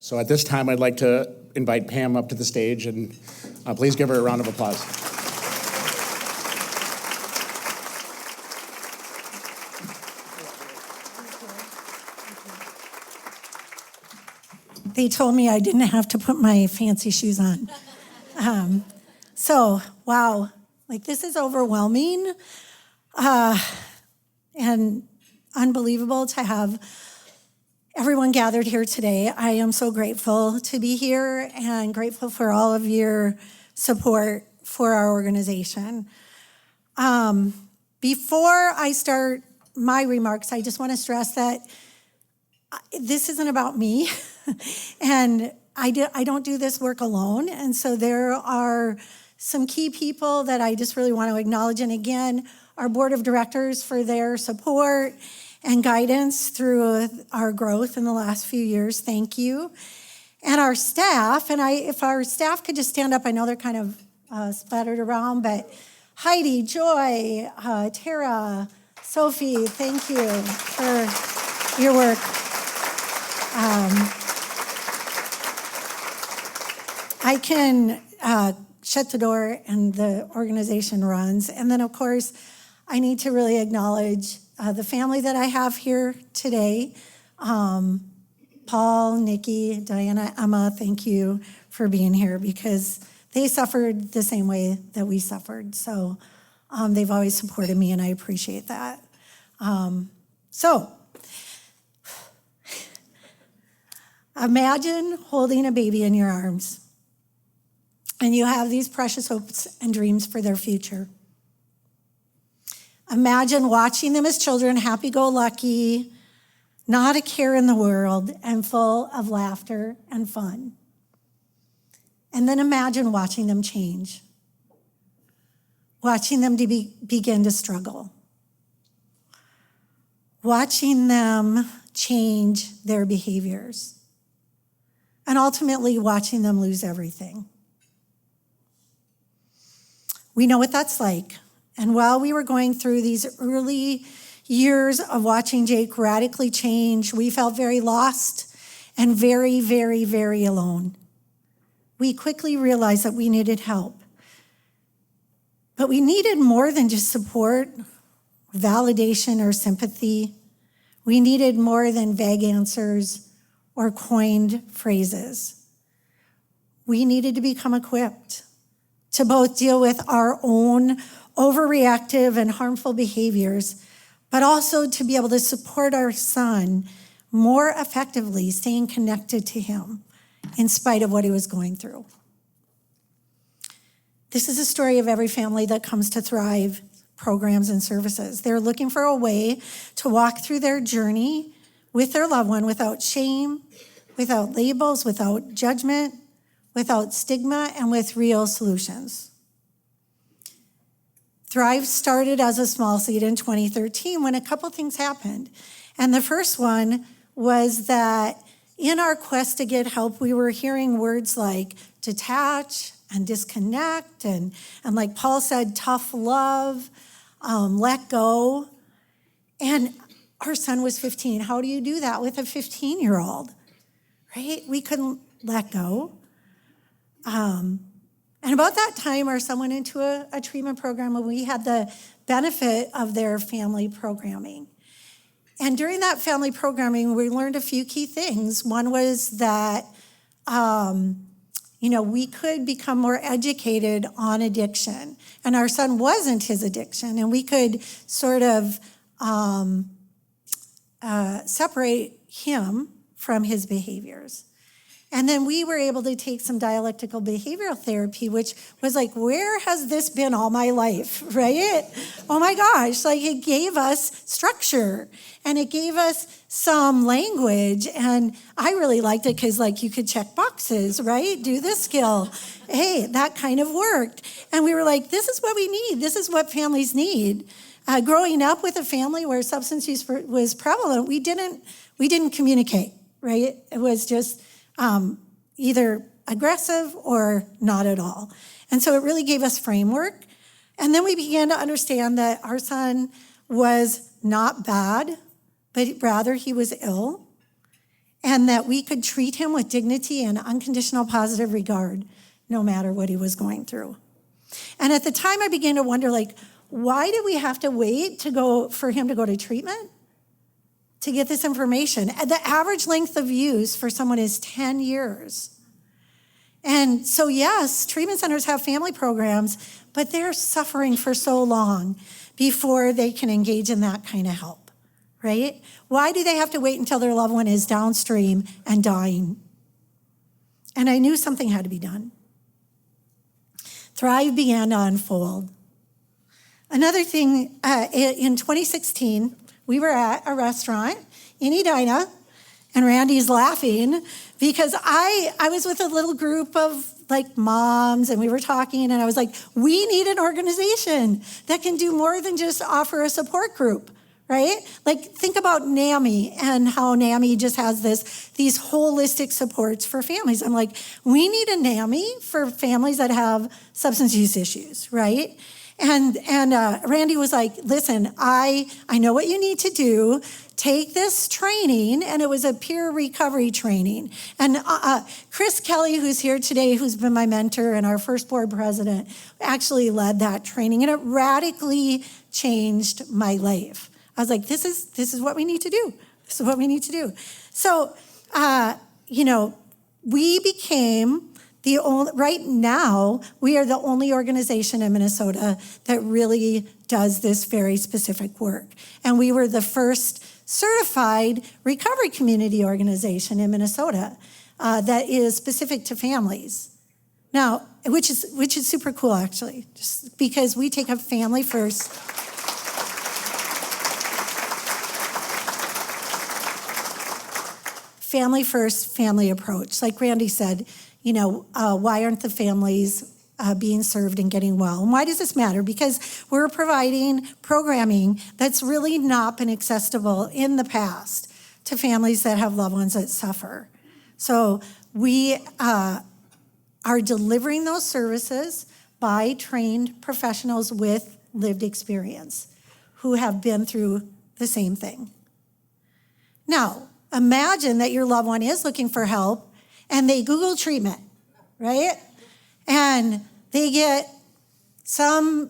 So at this time, I'd like to invite Pam up to the stage, and please give her a round of applause. They told me I didn't have to put my fancy shoes on. Wow, this is overwhelming and unbelievable to have everyone gathered here today. I am so grateful to be here and grateful for all of your support for our organization. Before I start my remarks, I just want to stress that this isn't about me, and I don't do this work alone, and so there are some key people that I just really want to acknowledge, and again, our board of directors for their support and guidance through our growth in the last few years. Thank you. And our staff, and if our staff could just stand up, I know they're kind of splattered around, but Heidi, Joy, Tara, Sophie, thank you for your work. I can shut the door and the organization runs. And then, of course, I need to really acknowledge the family that I have here today. Paul, Nikki, Diana, Emma, thank you for being here because they suffered the same way that we suffered. So they've always supported me, and I appreciate that. Imagine holding a baby in your arms, and you have these precious hopes and dreams for their future. Imagine watching them as children, happy-go-lucky, not a care in the world, and full of laughter and fun. And then imagine watching them change, watching them begin to struggle, watching them change their behaviors, and ultimately watching them lose everything. We know what that's like. And while we were going through these early years of watching Jake radically change, we felt very lost and very, very, very alone. We quickly realized that we needed help. But we needed more than just support, validation, or sympathy. We needed more than vague answers or coined phrases. We needed to become equipped to both deal with our own overreactive and harmful behaviors, but also to be able to support our son more effectively, staying connected to him in spite of what he was going through. This is a story of every family that comes to Thrive programs and services. They're looking for a way to walk through their journey with their loved one without shame, without labels, without judgment, without stigma, and with real solutions. Thrive started as a small seed in 2013 when a couple things happened. And the first one was that in our quest to get help, we were hearing words like detach and disconnect, and like Paul said, tough love, let go. And our son was 15. How do you do that with a 15-year-old, right? We couldn't let go. And about that time, our son went into a treatment program, and we had the benefit of their family programming. And during that family programming, we learned a few key things. One was that, we could become more educated on addiction. And our son wasn't his addiction, and we could sort of separate him from his behaviors. And then we were able to take some dialectical behavioral therapy, which was like, where has this been all my life, right? Oh my gosh, it gave us structure and it gave us some language. And I really liked it because you could check boxes, right? Do this skill. Hey, that kind of worked. And we were like, this is what we need. This is what families need. Growing up with a family where substance use was prevalent, we didn't communicate, right? It was just either aggressive or not at all. And so it really gave us framework. And then we began to understand that our son was not bad, but rather he was ill. and that we could treat him with dignity and unconditional positive regard, no matter what he was going through. And at the time, I began to wonder, like, why did we have to wait for him to go to treatment to get this information? The average length of use for someone is 10 years. And so, yes, treatment centers have family programs, but they're suffering for so long before they can engage in that kind of help, right? Why do they have to wait until their loved one is downstream and dying? And I knew something had to be done. Thrive began to unfold. Another thing, in 2016, we were at a restaurant in Edina, and Randy's laughing because I was with a little group of like moms, and we were talking, and I was like, we need an organization that can do more than just offer a support group, right? Like, think about NAMI and how NAMI just has these holistic supports for families. I'm like, we need a NAMI for families that have substance use issues, right? And Randy was like, listen, I know what you need to do. Take this training, and it was a peer recovery training. And Chris Kelly, who's here today, who's been my mentor and our first board president, actually led that training, and it radically changed my life. I was like, this is what we need to do. This is what we need to do. So, we became right now, we are the only organization in Minnesota that really does this very specific work. And we were the first certified recovery community organization in Minnesota that is specific to families. Now, which is super cool, actually, just because we take a family first. Family first, family approach. Like Randy said, why aren't the families being served and getting well? And why does this matter? Because we're providing programming that's really not been accessible in the past to families that have loved ones that suffer. So we are delivering those services by trained professionals with lived experience who have been through the same thing. Now, imagine that your loved one is looking for help and they Google treatment, right? And they get some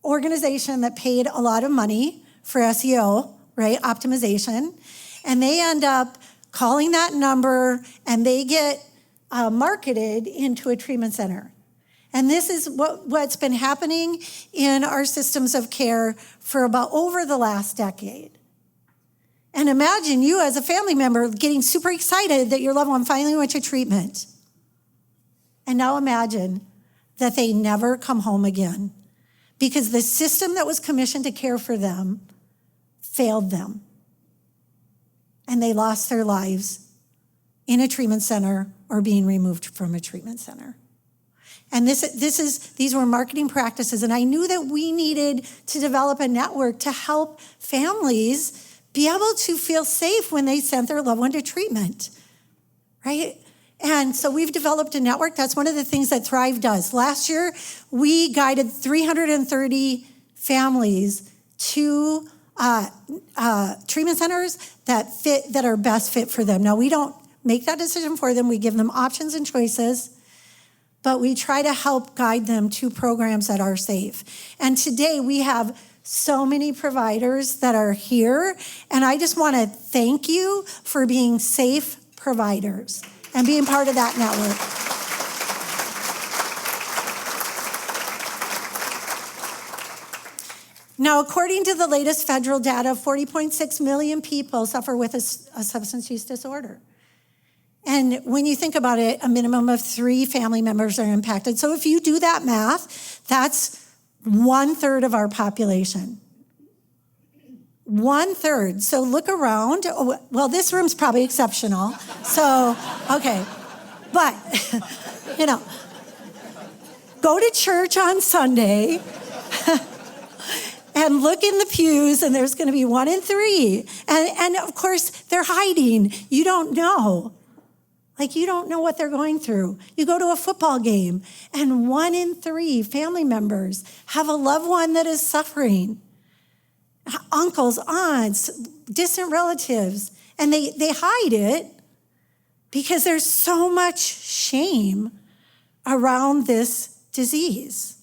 organization that paid a lot of money for SEO, right? Optimization. And they end up calling that number and they get marketed into a treatment center. And this is what's been happening in our systems of care for about over the last decade. And imagine you as a family member getting super excited that your loved one finally went to treatment. And now imagine that they never come home again because the system that was commissioned to care for them failed them. And they lost their lives in a treatment center or being removed from a treatment center. And these were marketing practices. And I knew that we needed to develop a network to help families be able to feel safe when they sent their loved one to treatment, right? And so we've developed a network. That's one of the things that Thrive does. Last year, we guided 330 families to treatment centers that are best fit for them. Now, we don't make that decision for them. We give them options and choices, but we try to help guide them to programs that are safe. And today, we have so many providers that are here, and I just want to thank you for being safe providers and being part of that network. Now, according to the latest federal data, 40.6 million people suffer with a substance use disorder. And when you think about it, a minimum of 3 family members are impacted. So if you do that math, that's 1/3 of our population. 1/3. So look around. Oh, well, this room's probably exceptional. So, okay. But, go to church on Sunday and look in the pews, and there's going to be 1 in 3. And of course, they're hiding. You don't know. You don't know what they're going through. You go to a football game, and 1 in 3 family members have a loved one that is suffering. Uncles, aunts, distant relatives. And they hide it because there's so much shame around this disease.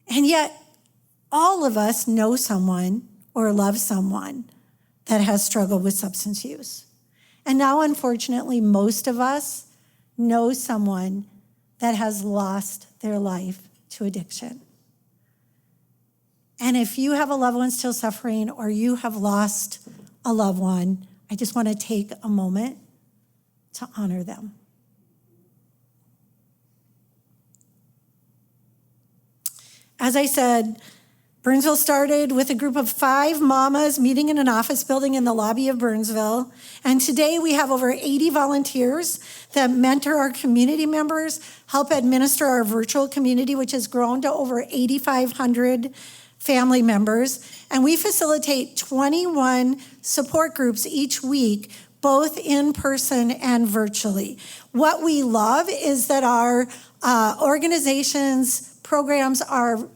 And yet, all of us know someone or love someone that has struggled with substance use. And now, unfortunately, most of us know someone that has lost their life to addiction. And if you have a loved one still suffering or you have lost a loved one, I just want to take a moment to honor them. As I said, Burnsville started with a group of 5 mamas meeting in an office building in the lobby of Burnsville. And today we have over 80 volunteers that mentor our community members, help administer our virtual community, which has grown to over 8,500 family members. And we facilitate 21 support groups each week, both in person and virtually. What we love is that our organization's programs are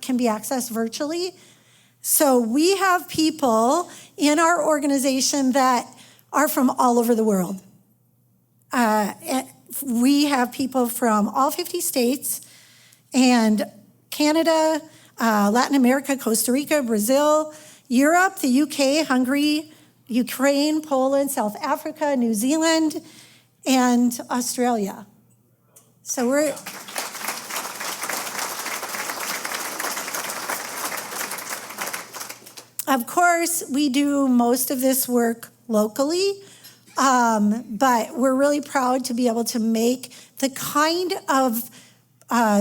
can be accessed virtually. So we have people in our organization that are from all over the world. We have people from all 50 states and Canada, Latin America, Costa Rica, Brazil, Europe, the UK, Hungary, Ukraine, Poland, South Africa, New Zealand, and Australia. So we're... Of course, we do most of this work locally, but we're really proud to be able to make the kind of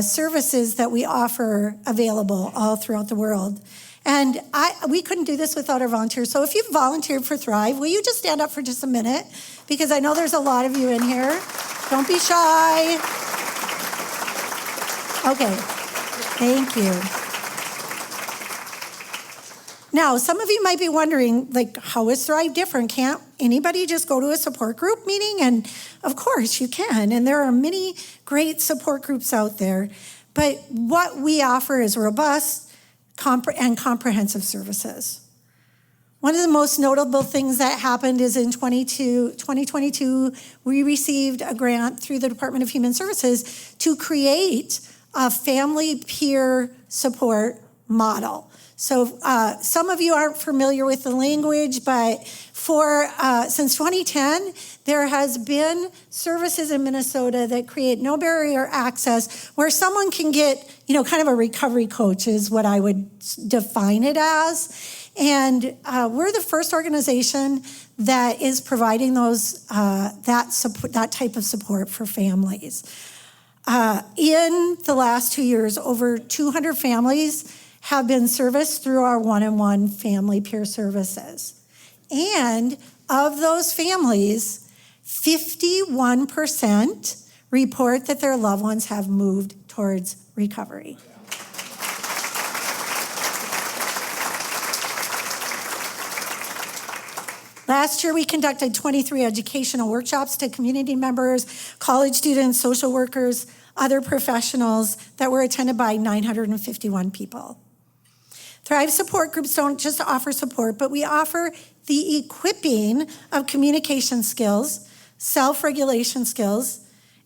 services that we offer available all throughout the world. And we couldn't do this without our volunteers. So if you've volunteered for Thrive, will you just stand up for just a minute? Because I know there's a lot of you in here. Don't be shy. Okay, thank you. Now, some of you might be wondering, like, how is Thrive different? Can't anybody just go to a support group meeting? And of course you can, and there are many great support groups out there. But what we offer is robust and comprehensive services. One of the most notable things that happened is in 2022, we received a grant through the Department of Human Services to create a family peer support model. So some of you aren't familiar with the language, but since 2010, there has been services in Minnesota that create no barrier access where someone can get, kind of a recovery coach is what I would define it as. And we're the first organization that is providing that type of support for families. In the last 2 years, over 200 families have been serviced through our one-on-one family peer services. And of those families, 51% report that their loved ones have moved towards recovery. Last year, we conducted 23 educational workshops to community members, college students, social workers, other professionals that were attended by 951 people. Thrive support groups don't just offer support, but we offer the equipping of communication skills, self-regulation skills,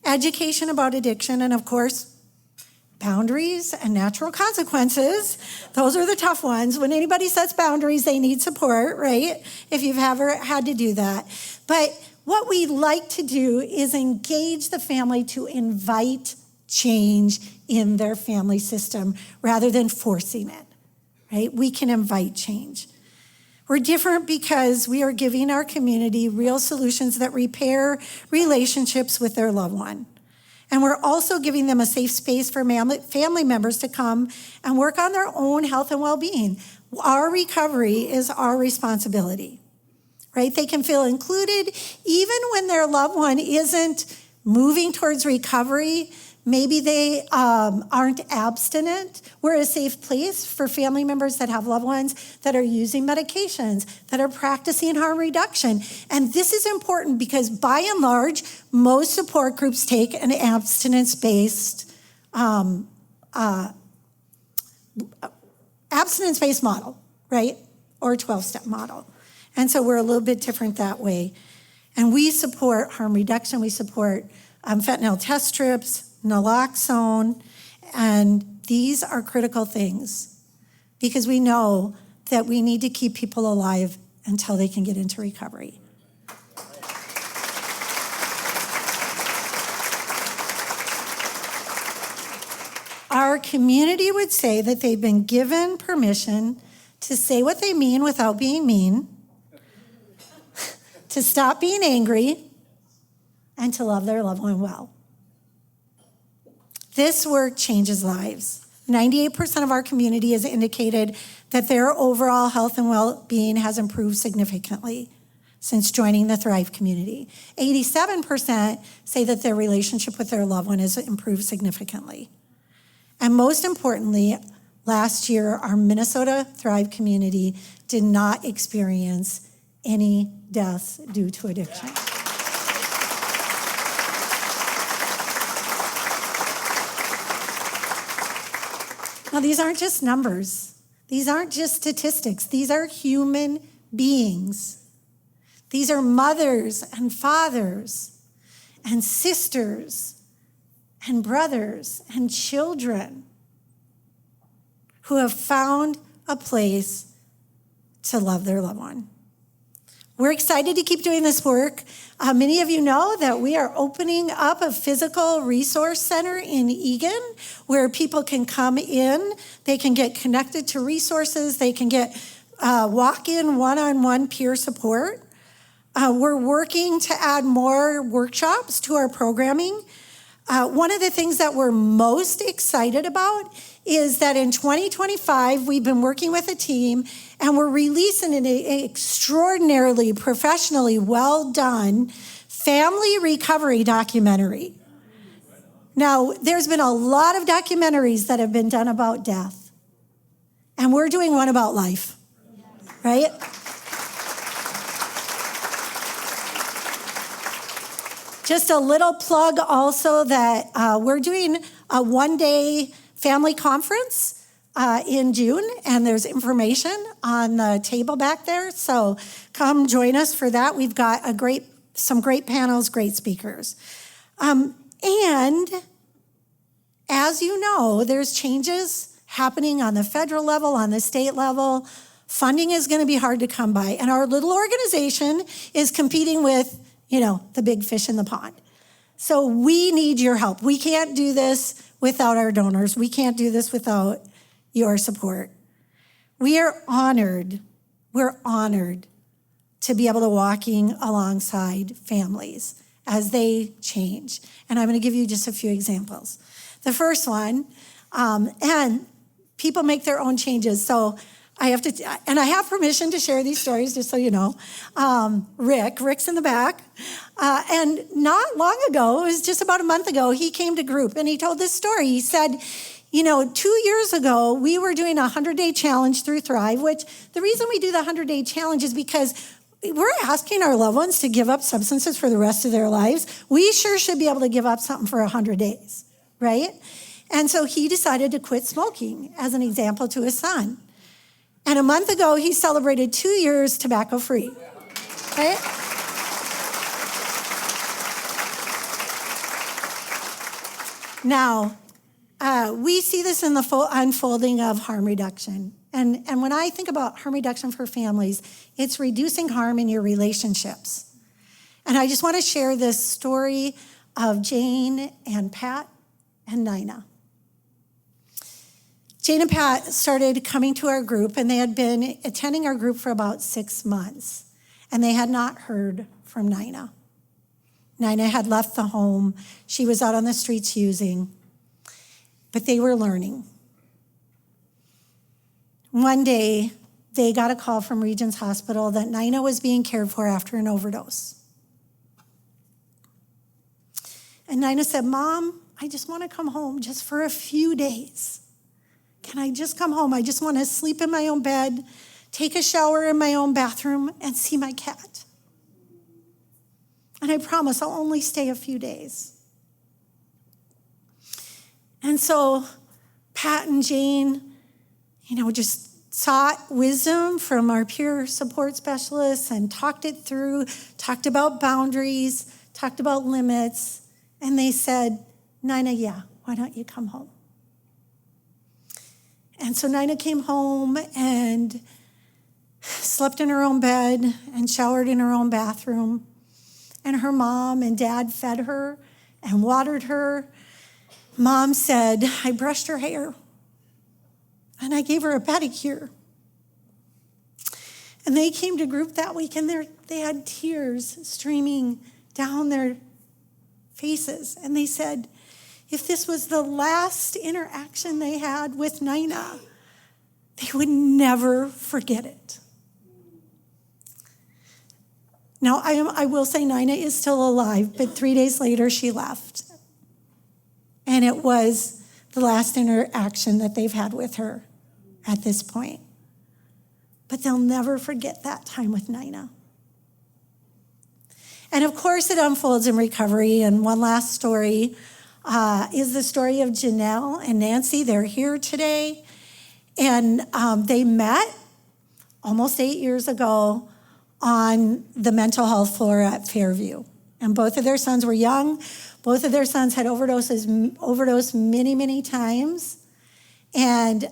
education about addiction, and of course, boundaries and natural consequences. Those are the tough ones. When anybody sets boundaries, they need support, right? If you've ever had to do that. But what we like to do is engage the family to invite change in their family system rather than forcing it. Right? We can invite change. We're different because we are giving our community real solutions that repair relationships with their loved one. And we're also giving them a safe space for family members to come and work on their own health and well-being. Our recovery is our responsibility, right? They can feel included even when their loved one isn't moving towards recovery. Maybe they aren't abstinent. We're a safe place for family members that have loved ones that are using medications, that are practicing harm reduction. And this is important because by and large, most support groups take an abstinence-based model, right? Or a 12-step model. And so we're a little bit different that way. And we support harm reduction. We support fentanyl test strips, naloxone, and these are critical things because we know that we need to keep people alive until they can get into recovery. Our community would say that they've been given permission to say what they mean without being mean, to stop being angry, and to love their loved one well. This work changes lives. 98% of our community has indicated that their overall health and well-being has improved significantly since joining the Thrive community. 87% say that their relationship with their loved one has improved significantly. And most importantly, last year, our Minnesota Thrive community did not experience any deaths due to addiction. Now, these aren't just numbers. These aren't just statistics. These are human beings. These are mothers and fathers and sisters and brothers and children who have found a place to love their loved one. We're excited to keep doing this work. Many of you know that we are opening up a physical resource center in Eagan where people can come in, they can get connected to resources, they can get walk-in one-on-one peer support. We're working to add more workshops to our programming. One of the things that we're most excited about is that in 2025, we've been working with a team and we're releasing an extraordinarily professionally well done family recovery documentary. Now, there's been a lot of documentaries that have been done about death, and we're doing one about life, right? Just a little plug also that we're doing a one-day family conference in June, and there's information on the table back there. So come join us for that. We've got some great panels, great speakers. And as you know, there's changes happening on the federal level, on the state level. Funding is going to be hard to come by. And our little organization is competing with, the big fish in the pond. So we need your help. We can't do this without our donors. We can't do this without your support. We're honored to be able to walking alongside families as they change. And I'm going to give you just a few examples. The first one, and people make their own changes. So I have permission to share these stories, just so you know. Rick's in the back. And not long ago, it was just about a month ago, he came to group and he told this story. He said, 2 years ago, we were doing a 100-day challenge through Thrive, which the reason we do the 100-day challenge is because we're asking our loved ones to give up substances for the rest of their lives. We sure should be able to give up something for 100 days, right? And so he decided to quit smoking as an example to his son. And a month ago, he celebrated 2 years tobacco-free, right? Now, we see this in the full unfolding of harm reduction. And when I think about harm reduction for families, it's reducing harm in your relationships. And I just want to share this story of Jane and Pat and Nina. Jane and Pat started coming to our group, and they had been attending our group for about 6 months, and they had not heard from Nina. Nina had left the home. She was out on the streets using, but they were learning. One day, they got a call from Regents Hospital that Nina was being cared for after an overdose. And Nina said, "Mom, I just want to come home just for a few days. Can I just come home? I just want to sleep in my own bed, take a shower in my own bathroom, and see my cat. And I promise I'll only stay a few days." And so Pat and Jane, just sought wisdom from our peer support specialists and talked it through, talked about boundaries, talked about limits, and they said, Nina, yeah, why don't you come home? And so Nina came home and slept in her own bed and showered in her own bathroom. And her mom and dad fed her and watered her. Mom said, I brushed her hair and I gave her a pedicure. And they came to group that week and they had tears streaming down their faces. And they said, if this was the last interaction they had with Nina, they would never forget it. Now, I will say Nina is still alive, but 3 days later she left. And it was the last interaction that they've had with her at this point. But they'll never forget that time with Nina. And of course it unfolds in recovery. And one last story is the story of Janelle and Nancy. They're here today. And they met almost 8 years ago on the mental health floor at Fairview. And both of their sons were young. Both of their sons had overdosed many, many times. And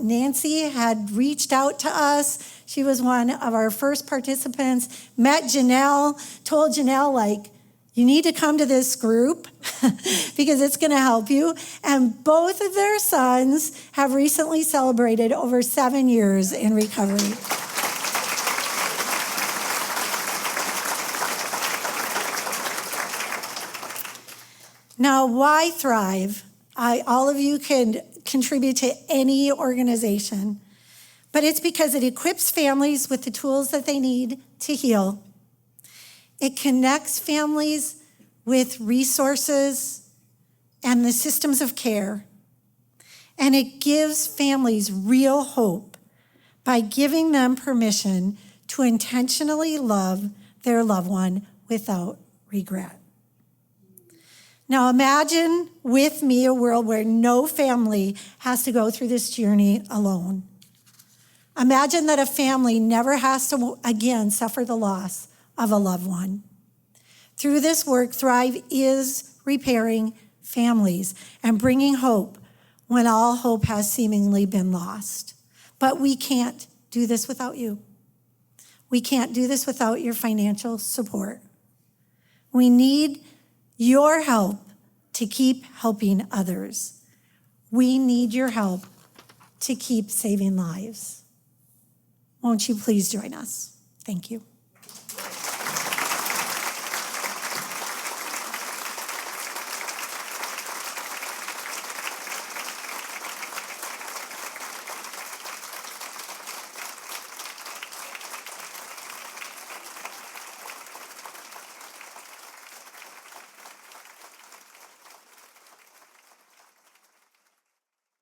Nancy had reached out to us. She was one of our first participants, met Janelle, told Janelle, like, you need to come to this group because it's going to help you. And both of their sons have recently celebrated over 7 years in recovery. Now, why Thrive? All of you can contribute to any organization, but it's because it equips families with the tools that they need to heal. It connects families with resources and the systems of care, and it gives families real hope by giving them permission to intentionally love their loved one without regret. Now imagine with me a world where no family has to go through this journey alone. Imagine that a family never has to again suffer the loss of a loved one. Through this work, Thrive is repairing families and bringing hope when all hope has seemingly been lost. But we can't do this without you. We can't do this without your financial support. We need your help to keep helping others. We need your help to keep saving lives. Won't you please join us? Thank you.